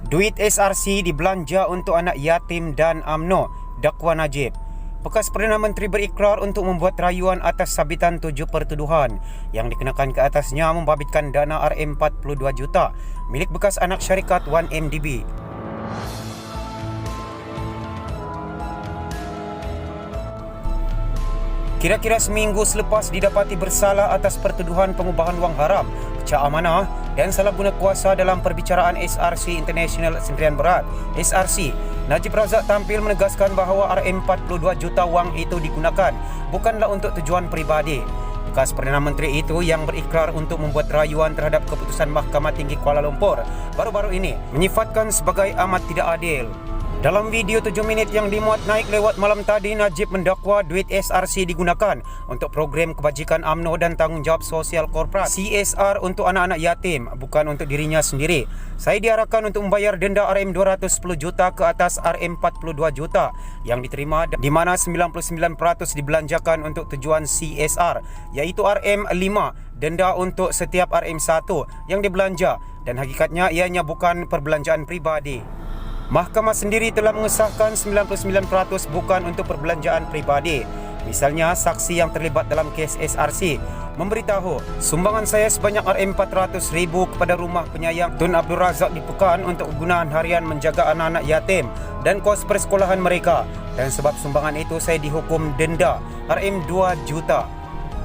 Duit SRC dibelanja untuk anak yatim dan UMNO, dakwa Najib. Bekas Perdana Menteri berikrar untuk membuat rayuan atas sabitan 7 pertuduhan yang dikenakan ke atasnya membabitkan dana RM42 juta milik bekas anak syarikat 1MDB. Kira-kira seminggu selepas didapati bersalah atas pertuduhan pengubahan wang haram, pecah amanah dan salah guna kuasa dalam perbicaraan SRC International Sendirian Berat (SRC), Najib Razak tampil menegaskan bahawa RM42 juta wang itu digunakan bukanlah untuk tujuan peribadi. Bekas Perdana Menteri itu yang berikrar untuk membuat rayuan terhadap keputusan Mahkamah Tinggi Kuala Lumpur baru-baru ini menyifatkan sebagai amat tidak adil. Dalam video 7 minit yang dimuat naik lewat malam tadi, Najib mendakwa duit SRC digunakan untuk program kebajikan UMNO dan tanggungjawab sosial korporat CSR untuk anak-anak yatim, bukan untuk dirinya sendiri. Saya diarahkan untuk membayar denda RM210 juta ke atas RM42 juta yang diterima, di mana 99% dibelanjakan untuk tujuan CSR, iaitu RM5 denda untuk setiap RM1 yang dibelanja, dan hakikatnya ianya bukan perbelanjaan peribadi. Mahkamah sendiri telah mengesahkan 99% bukan untuk perbelanjaan peribadi. Misalnya, saksi yang terlibat dalam kes SRC memberitahu sumbangan saya sebanyak RM400,000 kepada rumah penyayang Tun Abdul Razak di Pekan untuk kegunaan harian menjaga anak-anak yatim dan kos persekolahan mereka, dan sebab sumbangan itu saya dihukum denda RM2 juta.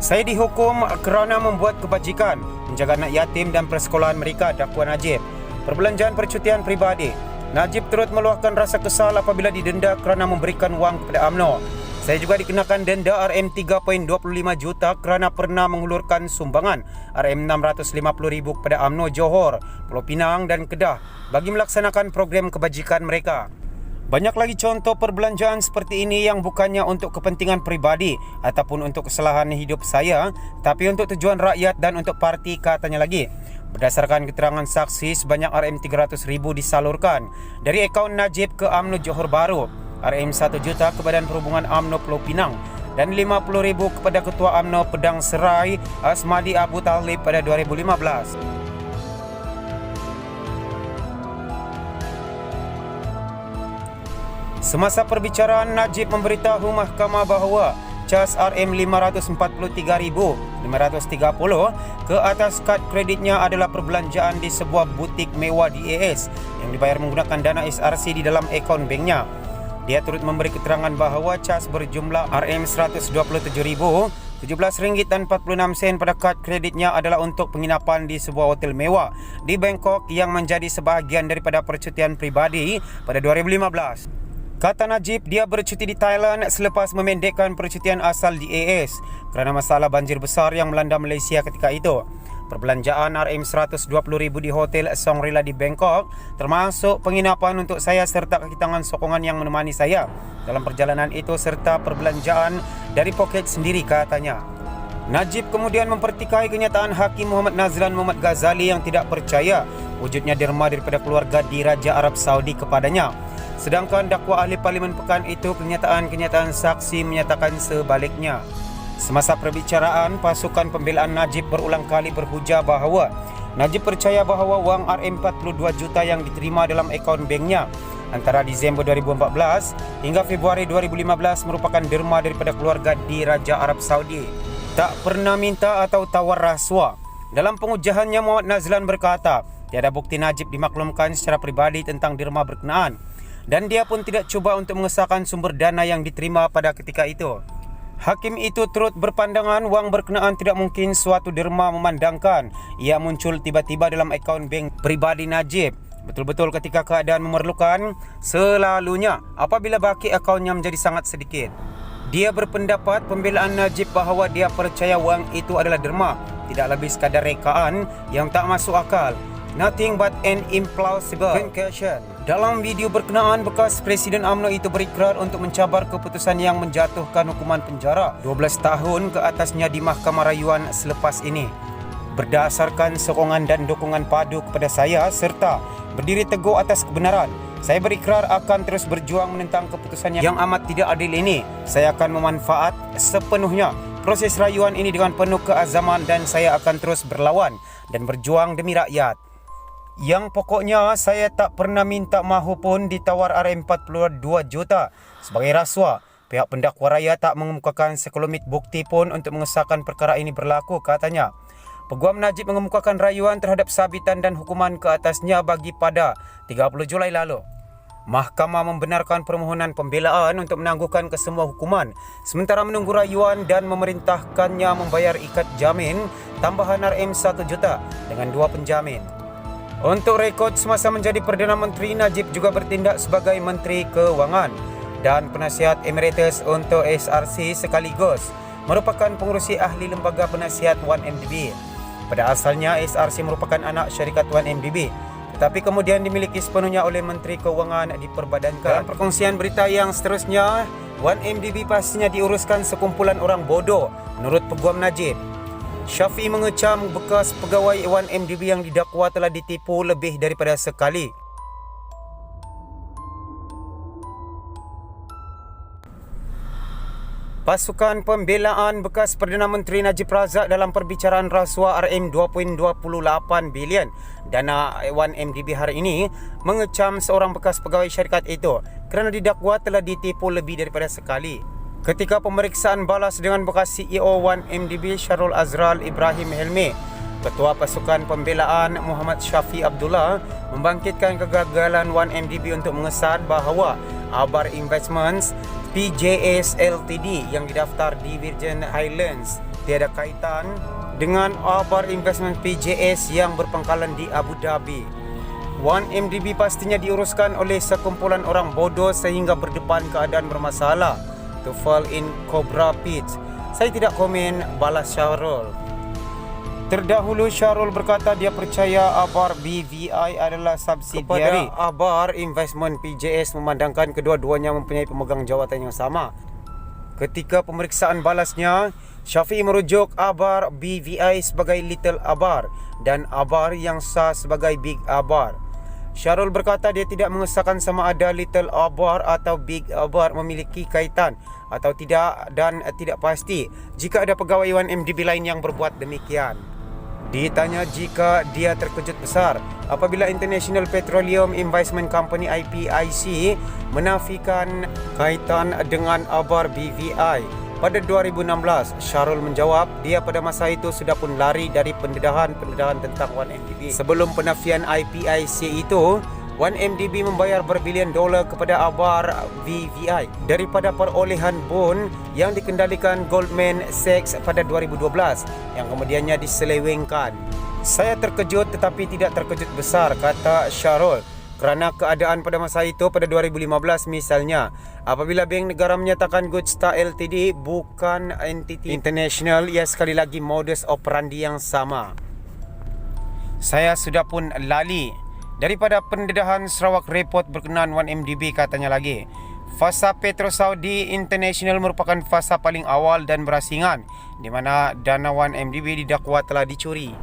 Saya dihukum kerana membuat kebajikan menjaga anak yatim dan persekolahan mereka, dakwa Najib. Perbelanjaan percutian peribadi. Najib turut meluahkan rasa kesal apabila didenda kerana memberikan wang kepada UMNO. Saya juga dikenakan denda RM3.25 juta kerana pernah menghulurkan sumbangan RM650,000 kepada UMNO Johor, Pulau Pinang dan Kedah bagi melaksanakan program kebajikan mereka. Banyak lagi contoh perbelanjaan seperti ini yang bukannya untuk kepentingan peribadi ataupun untuk kesalahan hidup saya, tapi untuk tujuan rakyat dan untuk parti, katanya lagi. Berdasarkan keterangan saksi, sebanyak RM300,000 disalurkan dari akaun Najib ke UMNO Johor Bahru, RM1 juta ke Badan Perhubungan UMNO Pulau Pinang dan RM50,000 kepada Ketua UMNO Pedang Serai Asmadi Abu Talib pada 2015. Semasa perbicaraan, Najib memberitahu mahkamah bahawa cas RM543,530 ke atas kad kreditnya adalah perbelanjaan di sebuah butik mewah di AS yang dibayar menggunakan dana SRC di dalam akaun banknya. Dia turut memberi keterangan bahawa cas berjumlah RM127,017.46 pada kad kreditnya adalah untuk penginapan di sebuah hotel mewah di Bangkok yang menjadi sebahagian daripada percutian pribadi pada 2015. Kata Najib, dia bercuti di Thailand selepas memendekkan percutian asal di AS kerana masalah banjir besar yang melanda Malaysia ketika itu. Perbelanjaan RM120,000 di Hotel Shangri-La di Bangkok termasuk penginapan untuk saya serta kaki tangan sokongan yang menemani saya dalam perjalanan itu serta perbelanjaan dari poket sendiri, katanya. Najib kemudian mempertikai kenyataan Hakim Muhammad Nazlan Muhammad Ghazali yang tidak percaya wujudnya derma daripada keluarga Diraja Arab Saudi kepadanya. Sedangkan dakwa ahli Parlimen Pekan itu kenyataan-kenyataan saksi menyatakan sebaliknya. Semasa perbicaraan, pasukan pembelaan Najib berulang kali berhujah bahawa Najib percaya bahawa wang RM42 juta yang diterima dalam akaun banknya antara Disember 2014 hingga Februari 2015 merupakan derma daripada keluarga Diraja Arab Saudi. Tak pernah minta atau tawar rasuah. Dalam pengujahannya, Muhammad Nazlan berkata, tiada bukti Najib dimaklumkan secara peribadi tentang derma berkenaan. Dan dia pun tidak cuba untuk mengesahkan sumber dana yang diterima pada ketika itu. Hakim itu turut berpandangan wang berkenaan tidak mungkin suatu derma memandangkan ia muncul tiba-tiba dalam akaun bank pribadi Najib. Betul-betul ketika keadaan memerlukan, selalunya apabila baki akaunnya menjadi sangat sedikit. Dia berpendapat pembelaan Najib bahawa dia percaya wang itu adalah derma, tidak lebih sekadar rekaan yang tak masuk akal. Nothing but an implausible conclusion. Dalam video berkenaan, bekas Presiden UMNO itu berikrar untuk mencabar keputusan yang menjatuhkan hukuman penjara 12 tahun ke atasnya di Mahkamah Rayuan selepas ini. Berdasarkan sokongan dan dukungan padu kepada saya serta berdiri teguh atas kebenaran, saya berikrar akan terus berjuang menentang keputusan yang amat tidak adil ini. Saya akan memanfaat sepenuhnya proses rayuan ini dengan penuh keazaman dan saya akan terus berlawan dan berjuang demi rakyat. Yang pokoknya saya tak pernah minta mahu pun ditawar RM42 juta sebagai rasuah. Pihak pendakwa raya tak mengemukakan sekelumit bukti pun untuk mengesahkan perkara ini berlaku, katanya. Peguam Najib mengemukakan rayuan terhadap sabitan dan hukuman ke atasnya bagi pada 30 Julai lalu. Mahkamah membenarkan permohonan pembelaan untuk menangguhkan kesemua hukuman sementara menunggu rayuan dan memerintahkannya membayar ikat jamin tambahan RM1 juta dengan 2 penjamin. Untuk rekod, semasa menjadi Perdana Menteri, Najib juga bertindak sebagai Menteri Keuangan dan penasihat emeritus untuk SRC sekaligus merupakan pengerusi ahli lembaga penasihat 1MDB. Pada asalnya, SRC merupakan anak syarikat 1MDB, tetapi kemudian dimiliki sepenuhnya oleh Menteri Keuangan diperbadankan. Dalam perkongsian berita yang seterusnya, 1MDB pastinya diuruskan sekumpulan orang bodoh, menurut Peguam Najib. Syafiee mengecam bekas pegawai 1MDB yang didakwa telah ditipu lebih daripada sekali. Pasukan pembelaan bekas Perdana Menteri Najib Razak dalam perbicaraan rasuah RM2.28 bilion dana 1MDB hari ini mengecam seorang bekas pegawai syarikat itu kerana didakwa telah ditipu lebih daripada sekali. Ketika pemeriksaan balas dengan bekas CEO 1MDB Syahrul Azral Ibrahim Helmi, Ketua Pasukan Pembelaan Muhammad Syafiee Abdullah membangkitkan kegagalan 1MDB untuk mengesahkan bahawa Abar Investments PJS Ltd yang didaftar di Virgin Highlands tiada kaitan dengan Abar Investment PJS yang berpangkalan di Abu Dhabi. 1MDB pastinya diuruskan oleh sekumpulan orang bodoh sehingga berdepan keadaan bermasalah to fall in Cobra Pit. Saya tidak komen, balas Syahrul. Terdahulu Syahrul berkata dia percaya Abar BVI adalah subsidiari kepada Abar Investment PJS memandangkan kedua-duanya mempunyai pemegang jawatan yang sama. Ketika pemeriksaan balasnya, Syafiee merujuk Abar BVI sebagai Little Abar dan Abar yang sah sebagai Big Abar. Syahrul berkata dia tidak mengesahkan sama ada Little Abar atau Big Abar memiliki kaitan atau tidak dan tidak pasti jika ada pegawai 1MDB lain yang berbuat demikian. Ditanya jika dia terkejut besar apabila International Petroleum Investment Company IPIC menafikan kaitan dengan Abar BVI pada 2016, Syahrul menjawab dia pada masa itu sudah pun lari dari pendedahan tentang 1MDB. Sebelum penafian IPIC itu, 1MDB membayar berbilion dolar kepada Abar BVI daripada perolehan bon yang dikendalikan Goldman Sachs pada 2012 yang kemudiannya diselewengkan. Saya terkejut tetapi tidak terkejut besar, kata Syahrul, kerana keadaan pada masa itu pada 2015 misalnya apabila Bank Negara menyatakan Goodstar Ltd bukan entiti international, ia sekali lagi modus operandi yang sama. Saya sudah pun lali daripada pendedahan Sarawak Report berkenaan 1MDB, katanya lagi. Fasa Petro Saudi International merupakan fasa paling awal dan berasingan di mana dana 1MDB didakwa telah dicuri.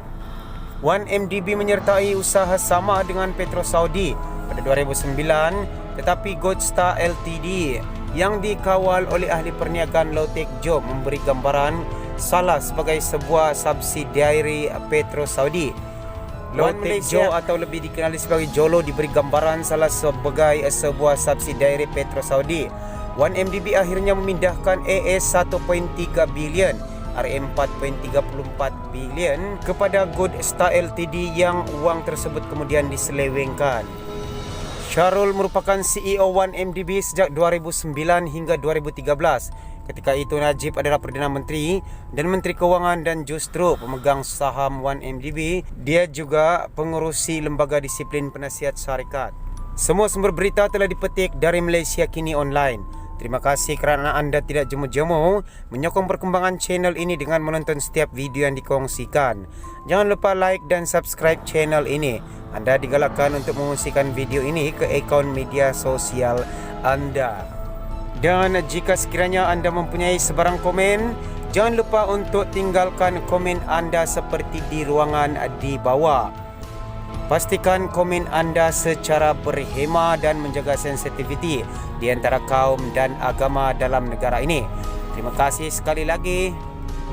1MDB menyertai usaha sama dengan Petro Saudi pada 2009, tetapi Goodstar Ltd yang dikawal oleh ahli perniagaan Lotek Job memberi gambaran salah sebagai sebuah subsidiari Petro Saudi. Lotek Job atau lebih dikenali sebagai Jolo diberi gambaran salah sebagai sebuah subsidiari Petro Saudi. 1MDB akhirnya memindahkan AS 1.3 bilion RM4.34 bilion kepada Goodstar Ltd yang wang tersebut kemudian diselewengkan. Syahrul merupakan CEO 1MDB sejak 2009 hingga 2013. Ketika itu Najib adalah Perdana Menteri dan Menteri Keuangan dan justru pemegang saham 1MDB. Dia juga pengurusi Lembaga Disiplin Penasihat Syarikat. Semua sumber berita telah dipetik dari Malaysia Kini Online. Terima kasih kerana anda tidak jemu-jemu menyokong perkembangan channel ini dengan menonton setiap video yang dikongsikan. Jangan lupa like dan subscribe channel ini. Anda digalakkan untuk mengungsikan video ini ke akaun media sosial anda. Dan jika sekiranya anda mempunyai sebarang komen, jangan lupa untuk tinggalkan komen anda seperti di ruangan di bawah. Pastikan komen anda secara berhema dan menjaga sensitiviti di antara kaum dan agama dalam negara ini. Terima kasih sekali lagi.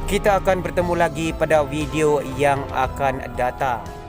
Kita akan bertemu lagi pada video yang akan datang.